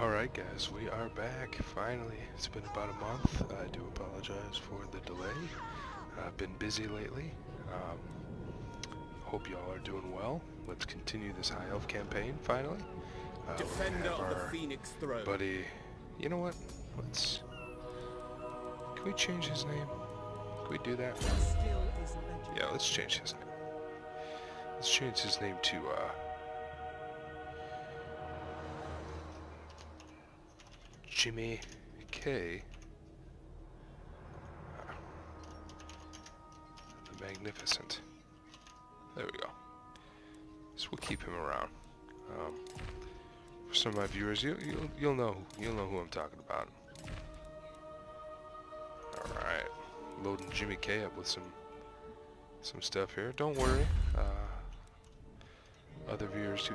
Alright guys, we are back, finally. It's been about a month. I do apologize for the delay. I've been busy lately. Hope y'all are doing well. Let's continue this High Elf campaign, finally. Defender of the Phoenix Throne. Buddy, you know what? Can we change his name? Can we do that? Yeah, let's change his name. Let's change his name to, Jimmy K. The Magnificent. There we go. So we'll keep him around. For some of my viewers, you'll know who I'm talking about. All right, loading Jimmy K up with some stuff here. Don't worry. Other viewers,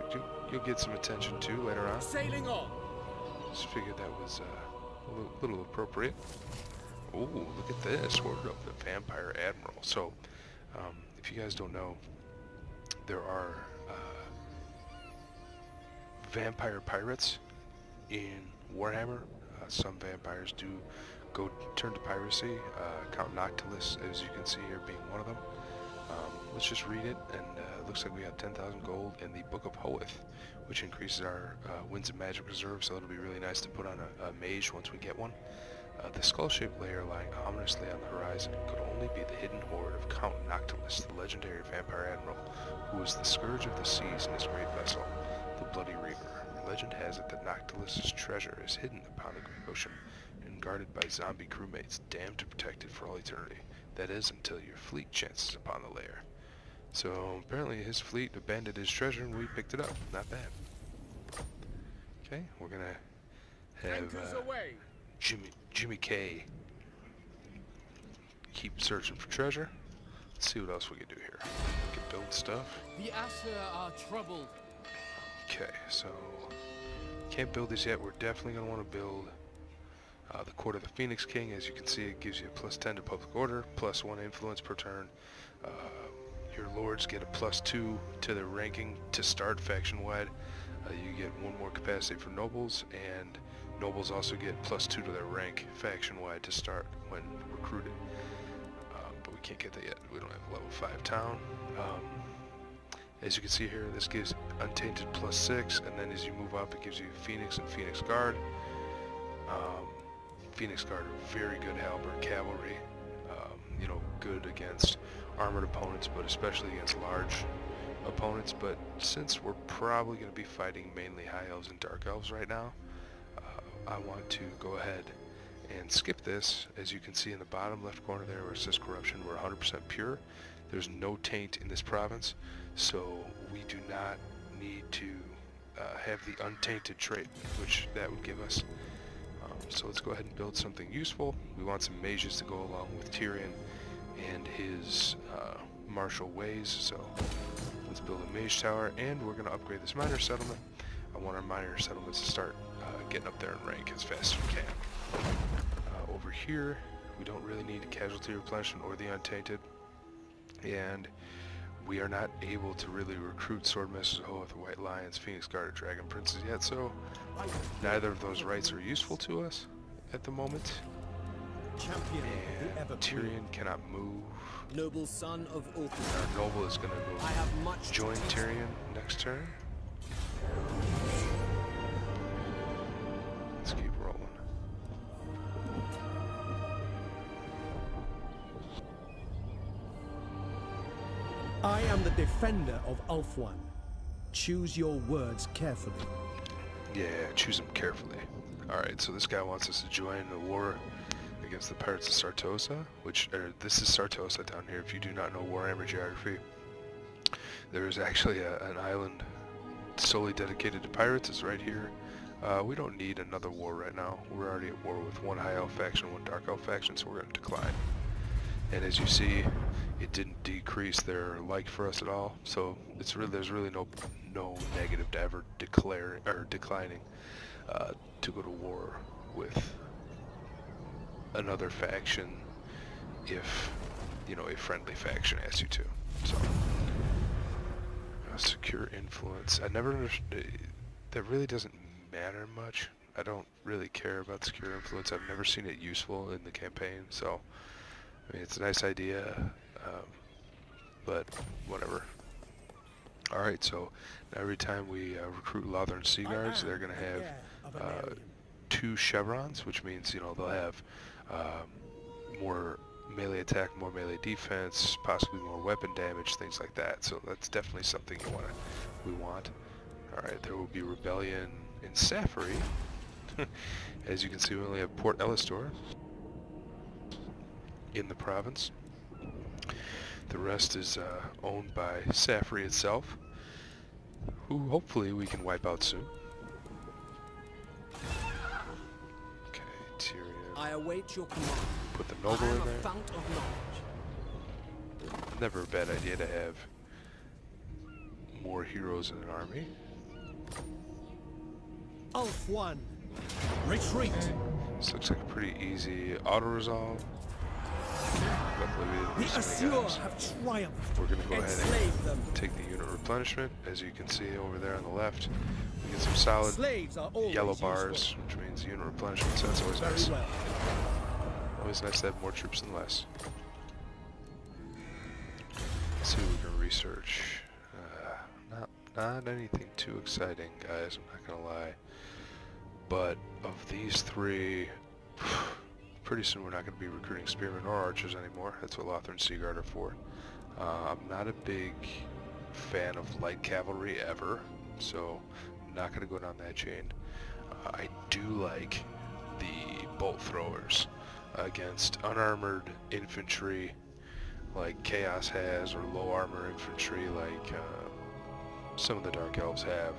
you'll get some attention too later on. Sailing on. Just figured that was a little appropriate. Oh, look at this. Word of the Vampire Admiral. So, if you guys don't know, there are vampire pirates in Warhammer. Some vampires do turn to piracy. Count Noctilus, as you can see here, being one of them. Let's just read it, and it looks like we have 10,000 gold in the Book of Hoeth, which increases our Winds of Magic reserve, so it'll be really nice to put on a mage once we get one. The skull-shaped layer lying ominously on the horizon could only be the hidden hoard of Count Noctilus, the legendary vampire admiral, who was the scourge of the seas in his great vessel, the Bloody Reaver. Legend has it that Noctilus's treasure is hidden upon the great ocean and guarded by zombie crewmates damned to protect it for all eternity. That is, until your fleet chances upon the lair. So apparently his fleet abandoned his treasure and we picked it up. Not bad. Okay, we're gonna have Jimmy K keep searching for treasure. Let's see what else we can do here. We can build stuff. The Asher are troubled. Okay, so can't build this yet. We're definitely gonna want to build the Court of the Phoenix King. As you can see, it gives you a +10 to public order, +1 influence per turn. Your lords get a +2 to their ranking to start faction-wide. You get 1 more capacity for nobles, and nobles also get +2 to their rank faction-wide to start when recruited. But we can't get that yet. We don't have a level 5 town. As you can see here, this gives Untainted +6, and then as you move up, it gives you Phoenix and Phoenix Guard. Phoenix Guard are very good halberd cavalry. You know, good against armored opponents, but especially against large opponents. But since we're probably going to be fighting mainly High Elves and Dark Elves right now, I want to go ahead and skip this. As you can see in the bottom left corner there where it says corruption, we're 100% pure. There's no taint in this province, so we do not need to have the untainted trait, which that would give us. So let's go ahead and build something useful. We want some mages to go along with Tyrion and his martial ways, so let's build a mage tower, and we're going to upgrade this miner settlement. I want our miner settlements to start getting up there in rank as fast as we can. Over here, we don't really need a casualty replenishment or the untainted, and we are not able to really recruit Swordmasters of Hoeth, White Lions, Phoenix Guard, or Dragon Princes yet, so neither of those rights are useful to us at the moment. And Tyrion cannot move. Noble son of Ulthuan. Our noble is going to join Tyrion next turn. Let's keep rolling. I am the defender of Ulthuan. Choose your words carefully. Yeah, choose them carefully. Alright, so this guy wants us to join the war against the Pirates of Sartosa, this is Sartosa down here. If you do not know Warhammer geography, there is actually an island solely dedicated to pirates. It's right here. We don't need another war right now. We're already at war with 1 High Elf faction, 1 Dark Elf faction, so we're going to decline. And as you see, it didn't decrease their like for us at all. So there's really no negative to ever declining to go to war with another faction if, you know, a friendly faction asks you to. So secure influence. I never understood. That really doesn't matter much. I don't really care about Secure Influence. I've never seen it useful in the campaign, so I mean, it's a nice idea, but whatever. Alright, so now every time we recruit Lothern Sea Guards, they're going to have 2 chevrons, which means, you know, they'll have more melee attack, more melee defense, possibly more weapon damage, things like that. So that's definitely something we want. Alright, there will be rebellion in Saphery. As you can see, we only have Port Elistor in the province. The rest is owned by Saphery itself, who hopefully we can wipe out soon. Okay, Tyrion. I await your command. Put the noble in there. Fount of knowledge. Never a bad idea to have more heroes in an army. Ulf-1, retreat. This looks like a pretty easy auto-resolve. Luckily we didn't The lose any Assur guys. have triumphed. We're going to go ahead Enslave them. and take the unit replenishment. As you can see over there on the left, we get some solid Slaves are always yellow useful. bars, which means unit replenishment, so that's always Very nice. well. Always nice to have more troops than less. Let's see what we can research. Not anything too exciting, guys, I'm not going to lie. But of these 3, pretty soon we're not going to be recruiting spearmen or archers anymore. That's what Lothern Sea Guard are for. I'm not a big fan of light cavalry ever, so I'm not going to go down that chain. I do like the bolt throwers against unarmored infantry like Chaos has, or low armor infantry like some of the Dark Elves have.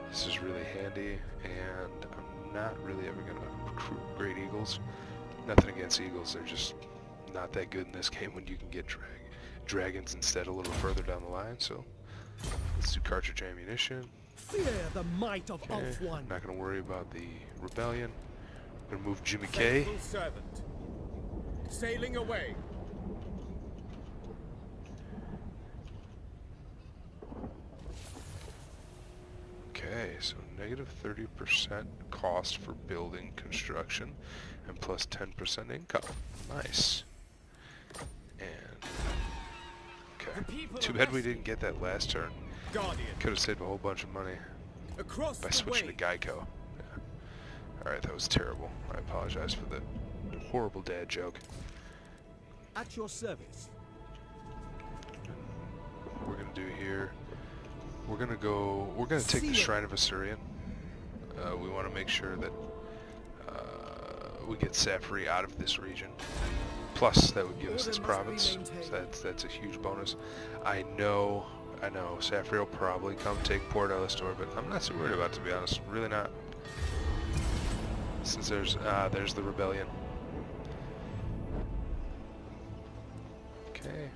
This is really handy, and I'm not really ever going to recruit Great Eagles. Nothing against Eagles, they're just not that good in this game when you can get dragons instead a little further down the line. So let's do cartridge ammunition. Fear the might of Okay, Ulf-1. not going to worry about the rebellion. I'm going to move Jimmy K. Faithful servant. Sailing away. Okay, so negative 30% cost for building construction and plus 10% income. Nice. And okay, too bad we didn't get that last turn. Guardian. Could have saved a whole bunch of money Across by the switching to way. Geico. Yeah. Alright, that was terrible. I apologize for the horrible dad joke. At your service. What we're gonna do here, we're gonna take the Shrine of Assyrian. We want to make sure that we get Saphery out of this region. Plus, that would give us this province. So that's a huge bonus. I know Saphery will probably come take Port Elistor, but I'm not so worried about it, to be honest. Really not. Since there's the rebellion. Okay.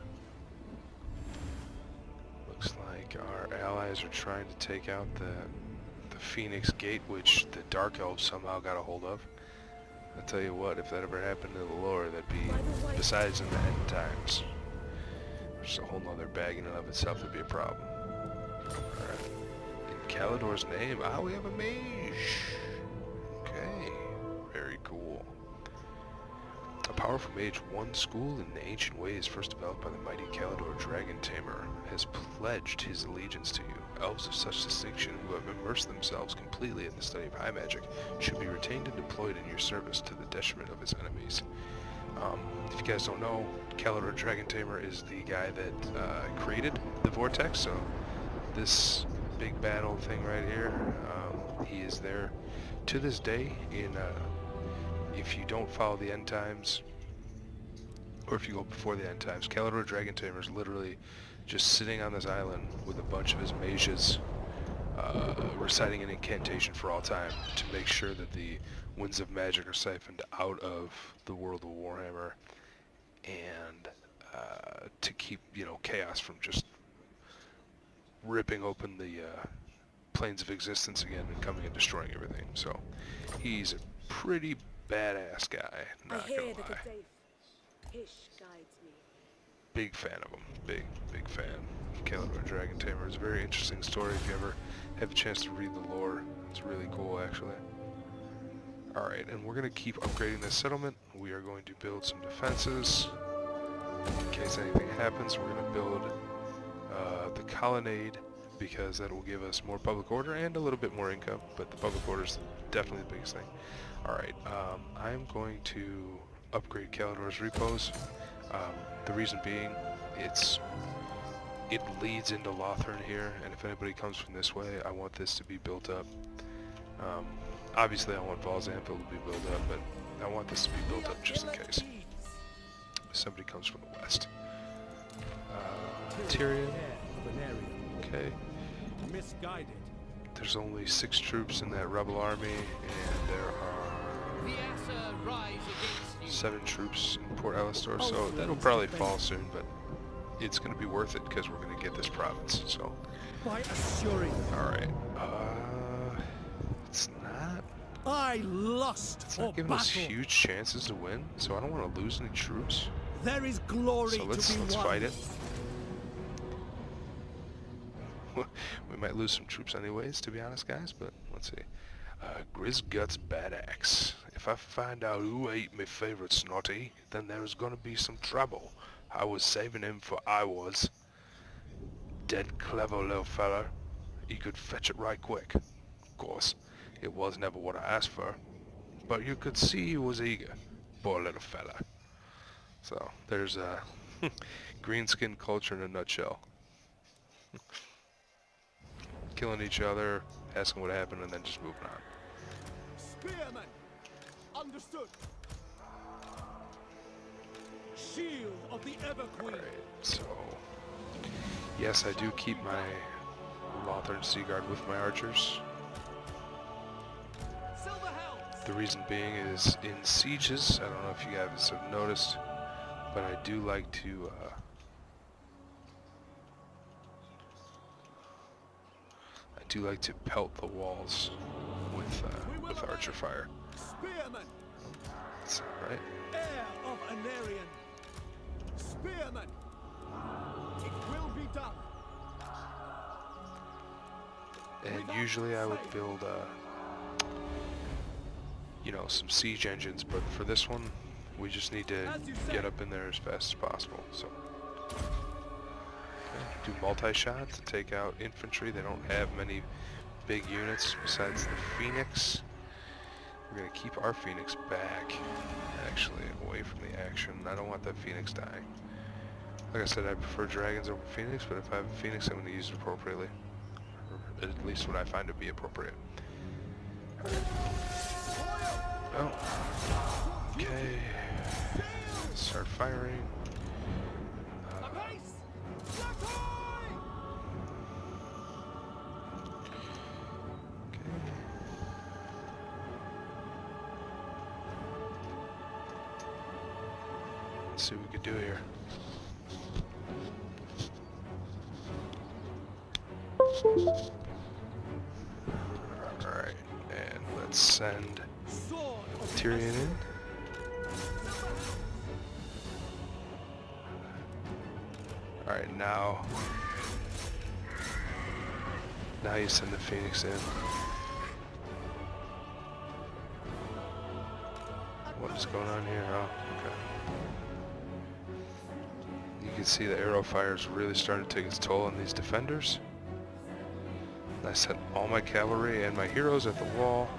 Looks like our allies are trying to take out the Phoenix Gate, which the Dark Elves somehow got a hold of. I tell you what, if that ever happened in the lore, that'd be, besides in the end times, just a whole nother bag in and of itself, would be a problem. Alright. In Kalidor's name, we have a mage. Okay. Very cool. A powerful mage, one school in the ancient ways first developed by the mighty Kalidor Dragon Tamer, has pledged his allegiance to you. Elves of such distinction who have immersed themselves completely in the study of high magic should be retained and deployed in your service to the detriment of his enemies. If you guys don't know, Kalidor Dragon Tamer is the guy that created the Vortex, so this big battle thing right here, he is there to this day. If you don't follow the end times, or if you go before the end times, Kalidor Dragon Tamer is literally just sitting on this island with a bunch of his mages reciting an incantation for all time to make sure that the winds of magic are siphoned out of the world of Warhammer, and to keep, chaos from just ripping open the planes of existence again and coming and destroying everything. So he's a pretty badass guy, not gonna lie. Hish guides me. Big fan of him. Big fan. Kalidor Dragon Tamer is a very interesting story if you ever have a chance to read the lore. It's really cool, actually. Alright, and we're going to keep upgrading this settlement. We are going to build some defenses. In case anything happens, we're going to build the colonnade, because that will give us more public order and a little bit more income, but the public order is definitely the biggest thing. Alright, I'm going to upgrade Kalidor's repos. The reason being, it leads into Lothern here, and if anybody comes from this way, I want this to be built up. Obviously I want Val's Anvil to be built up, but I want this to be built up just in case somebody comes from the west. Tyrion. Okay. Misguided. There's only 6 troops in that rebel army, and there are 7 troops in Port Alistor, so that'll probably fall soon, but it's going to be worth it because we're going to get this province. So, By assuring them alright, it's not I lust for giving us battle. huge chances to win, so I don't want to lose any troops. There is glory So let's to be won. fight it. We might lose some troops anyways, to be honest, guys, but let's see. Grizgut's Bad Axe. If I find out who ate my favorite snotty, then there's gonna be some trouble. I was saving him for I was. Dead clever little feller. He could fetch it right quick. Of course, it was never what I asked for, but you could see he was eager. Poor little fella. So, there's greenskin culture in a nutshell. Killing each other, asking what happened, and then just moving on. Spearmen! Understood! Shield of the Everqueen! Alright, so... yes, I do keep my Lothern Sea Guard with my archers. The reason being is in sieges, I don't know if you guys have noticed, but I do like to pelt the walls with archer fire. Spearmen! That's right. Heir of Anarian! Spearmen! It will be done! And usually I would build you know, some siege engines, but for this one we just need to get up in there as fast as possible. So do multi-shot to take out infantry. They don't have many big units besides the Phoenix. We're going to keep our Phoenix back, actually, away from the action. I don't want that Phoenix dying. Like I said, I prefer dragons over Phoenix, but if I have a Phoenix, I'm going to use it appropriately. Or at least what I find to be appropriate. Oh. Okay. Start firing. Let's see what we can do here. Alright, and let's send Tyrion in. Alright, now you send the Phoenix in. What is going on here? Oh, okay. You can see the arrow fire is really starting to take its toll on these defenders. I set all my cavalry and my heroes at the wall.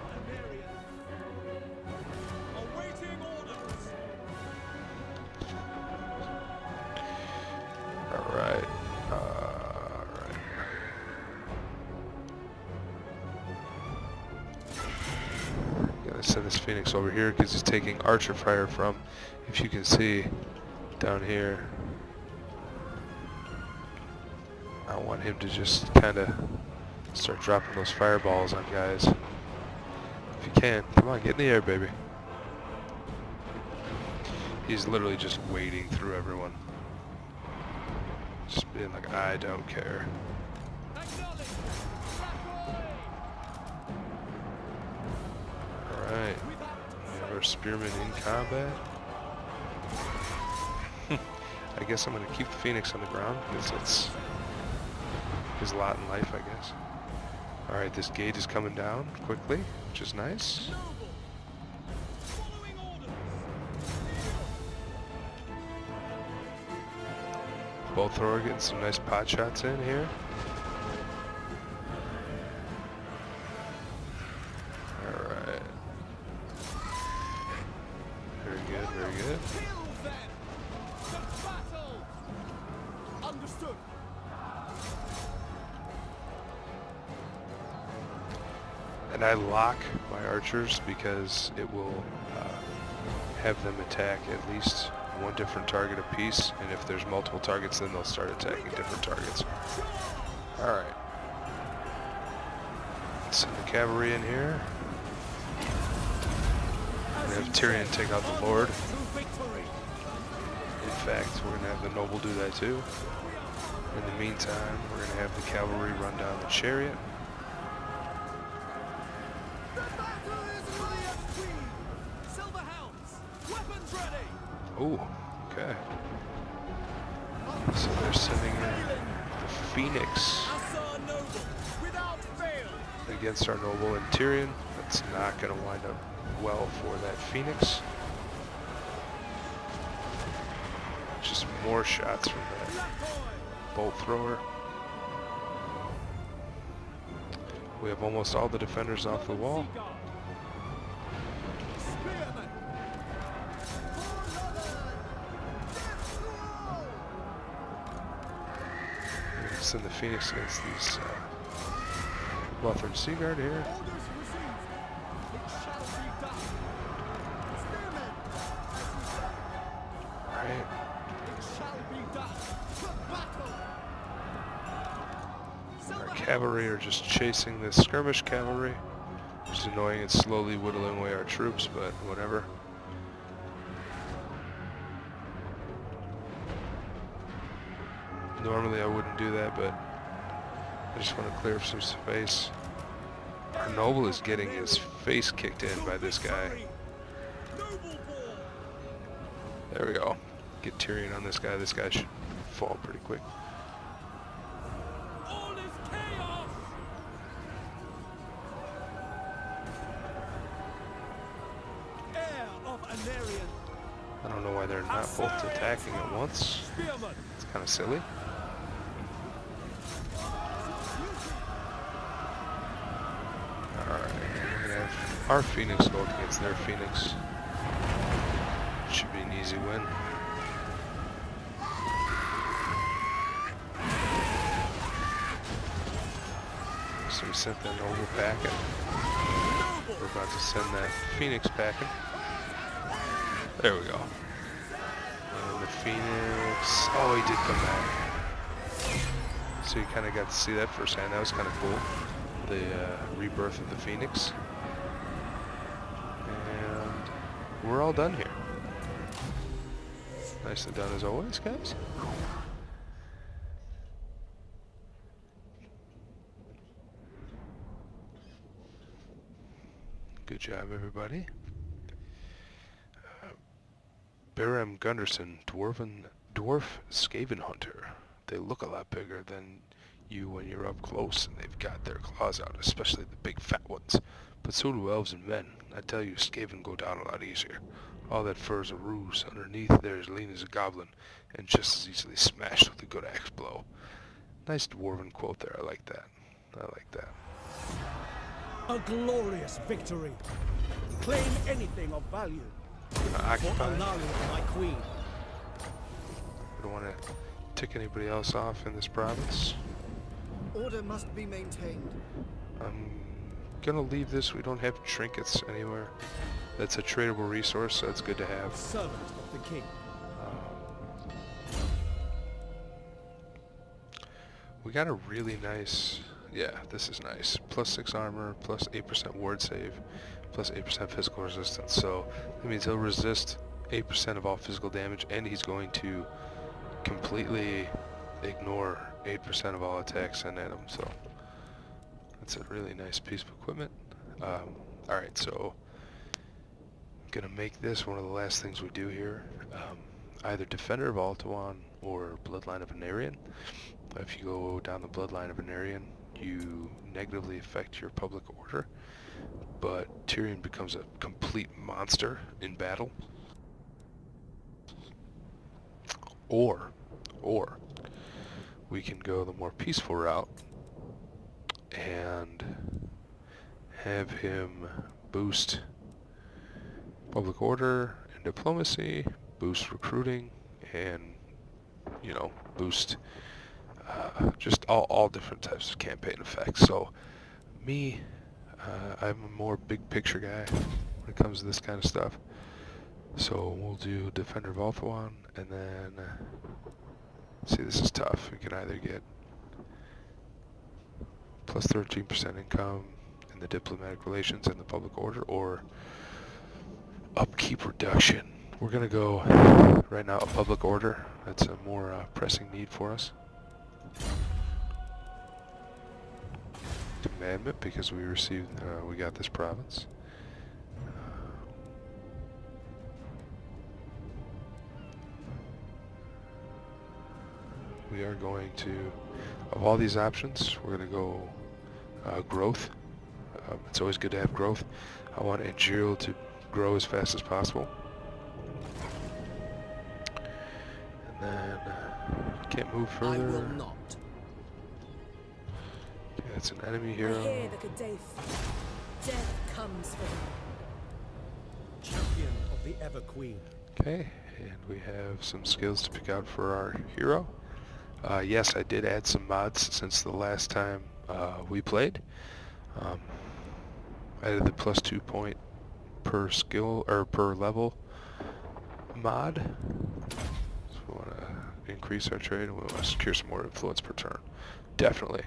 Alright. Alright. Gotta send this Phoenix over here because he's taking archer fire from, if you can see, down here. I want him to just kind of start dropping those fireballs on guys. If you can. Come on, get in the air, baby. He's literally just wading through everyone. Just being like, I don't care. Alright. We have our spearmen in combat. I guess I'm going to keep the Phoenix on the ground because it's his lot in life, I guess. Alright, this gate is coming down quickly, which is nice. Bolt thrower getting some nice pot shots in here. Alright. Very good, very good. Kill them! To battle! Understood. And I lock my archers because it will have them attack at least one different target apiece, and if there's multiple targets, then they'll start attacking different targets. Alright. Send the cavalry in here. We're going to have Tyrion take out the Lord. In fact, we're going to have the noble do that too. In the meantime, we're going to have the cavalry run down the chariot. The battle is for the Queen! Silver hounds! Weapons ready! Oh, okay. So they're sending in the Phoenix Assar noble, without fail! against our noble and Tyrion. That's not going to wind up well for that Phoenix. Just more shots from that bolt thrower. We have almost all the defenders off the wall. Spearmen! We're gonna send the Phoenix against these Lothern Sea Guard here. Orders received! It shall be done! Spearmen! As you say, Right. it shall be done! To battle! Our cavalry are just chasing this skirmish cavalry, which is annoying. It's slowly whittling away our troops, but whatever. Normally I wouldn't do that, but I just want to clear up some space. Our noble is getting his face kicked in by this guy. Noble born! There we go. Get Tyrion on this guy. This guy should fall pretty quick. All is chaos! Heir of Anarion! I don't know why they're not both attacking at once. Spearmen! It's kind of silly. Alright, we're gonna have our Phoenix go up against their Phoenix. Should be an easy win. So we sent that noble packing. We're about to send that Phoenix packing. There we go. And the Phoenix... Oh, he did come back. So you kind of got to see that firsthand. That was kind of cool. The rebirth of the Phoenix. And we're all done here. Nicely done as always, guys. Good job, everybody. Barham Gunderson, dwarf Skaven hunter. They look a lot bigger than you when you're up close, and they've got their claws out, especially the big fat ones. But so do elves and men. I tell you, Skaven go down a lot easier. All that fur is a ruse. Underneath, they're as lean as a goblin, and just as easily smashed with a good axe blow. Nice dwarven quote there. I like that. I like that. A glorious victory. Claim anything of value. For Occupy. Alaria, my queen. We don't want to tick anybody else off in this province. Order must be maintained. I'm gonna leave this. We don't have trinkets anywhere. That's a tradable resource, so it's good to have. Servant of the king. We got a really nice... Yeah, this is nice. Plus 6 armor, plus 8% ward save, plus 8% physical resistance. So that means he'll resist 8% of all physical damage, and he's going to completely ignore 8% of all attacks sent at him. So that's a really nice piece of equipment. Alright, so I'm gonna make this one of the last things we do here. Either Defender of Altawan or Bloodline of Anarion. If you go down the Bloodline of Anarion, you negatively affect your public order, but Tyrion becomes a complete monster in battle. Or we can go the more peaceful route and have him boost public order and diplomacy, boost recruiting, and, you know, boost just all different types of campaign effects. So me, I'm a more big picture guy when it comes to this kind of stuff. So we'll do Defender of Ulthuan, and then see, this is tough. We can either get plus 13% income in the diplomatic relations and the public order, or upkeep reduction. We're gonna go right now a public order. That's a more pressing need for us. Commandment, because we received, we got this province. We are going to, of all these options, we're going to go growth. It's always good to have growth. I want Angiro to grow as fast as possible. And then can't move I will further. not. Okay, that's an enemy I hero. hear the Kadef. Death comes for them. Champion of the Ever Queen. Okay, and we have some skills to pick out for our hero. Yes, I did add some mods since the last time we played. I added the +2 point per skill or per level mod. So we want to increase our trade, and we want to secure some more influence per turn. Definitely.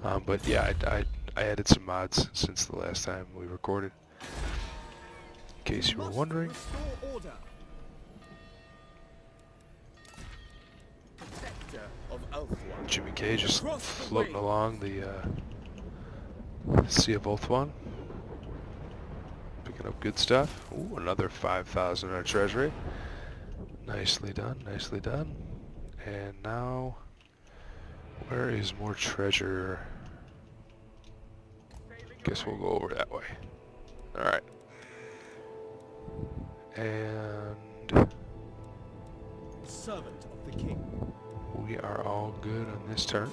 But yeah, I added some mods since the last time we recorded. In case you were Must wondering. restore order. Protector of Ulthuan. Jimmy K just Across the floating way. along the Sea of Ulthuan. Picking up good stuff. Ooh, another 5,000 in our treasury. Nicely done, nicely done. And now, where is more treasure? Guess we'll go over that way. Alright. And Servant of the King. we are all good on this turn.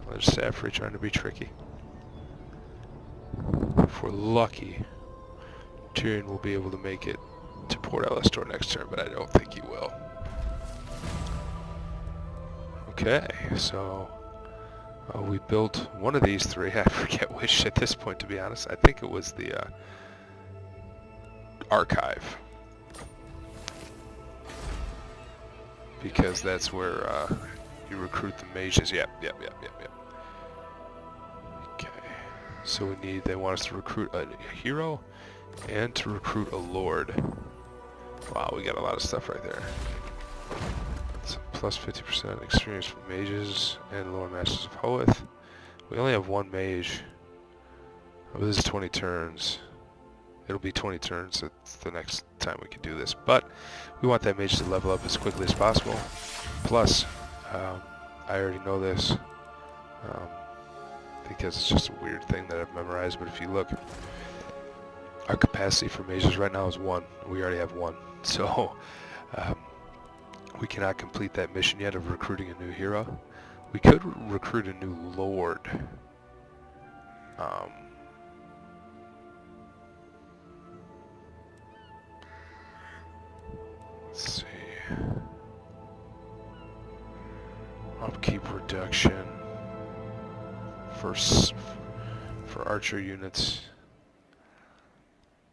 There's Saphery trying to be tricky. If we're lucky, Tyrion will be able to make it to Port Alastor next turn, but I don't think he will. Okay, so we built one of these three. I forget which at this point, to be honest. I think it was the archive, because that's where you recruit the mages. Yep. Okay, so they want us to recruit a hero and to recruit a lord. Wow, we got a lot of stuff right there. It's plus 50% experience from mages and Lord Masters of Hoeth. We only have one mage. Oh, this is 20 turns. It'll be 20 turns. That's the next time we can do this. But we want that mage to level up as quickly as possible. Plus, I already know this because it's just a weird thing that I've memorized. But if you look, our capacity for mages right now is 1. We already have 1. So we cannot complete that mission yet of recruiting a new hero. We could recruit a new lord. Let's see. Upkeep reduction for archer units.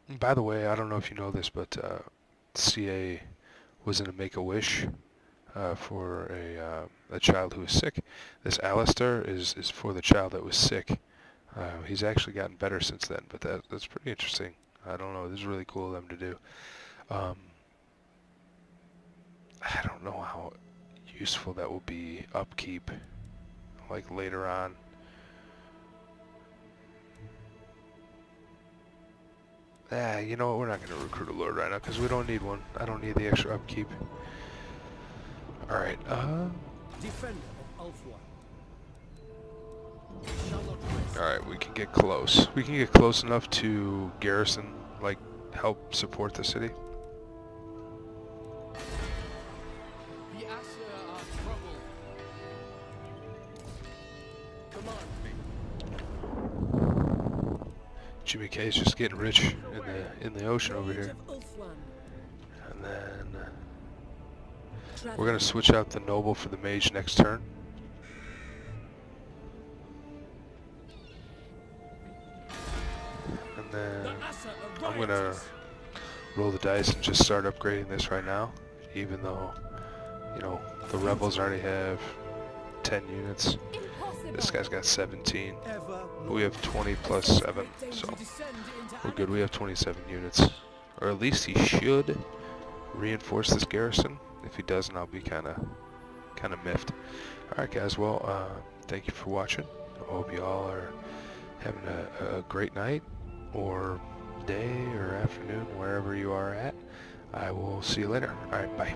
And by the way, I don't know if you know this, but CA was in a Make-A-Wish for a child who was sick. This Alistair is for the child that was sick. He's actually gotten better since then, but that's pretty interesting. I don't know. This is really cool of them to do. I don't know how useful that will be upkeep, like later on. You know what? We're not going to recruit a lord right now because we don't need one. I don't need the extra upkeep. All right. Defender of Ulthuan. Shall not rest. Alright, we can get close. We can get close enough to garrison, like, help support the city. The Asher are trouble. Command me. Jimmy K is just getting rich in the ocean over Rage here. of Ulthuan. And then Travel. we're gonna switch out the noble for the mage next turn. And then The Asher are I'm gonna rioters. roll the dice and just start upgrading this right now, even though, you know, the rebels already have 10 units. Impossible. This guy's got 17. Ever But we have 20 plus 7, so Descend into we're good. We have 27 units. Or at least he should reinforce this garrison. If he doesn't, I'll be kind of miffed. Alright guys, well, thank you for watching. I hope you all are having a great night, or day, or afternoon, wherever you are at. I will see you later. Alright, bye.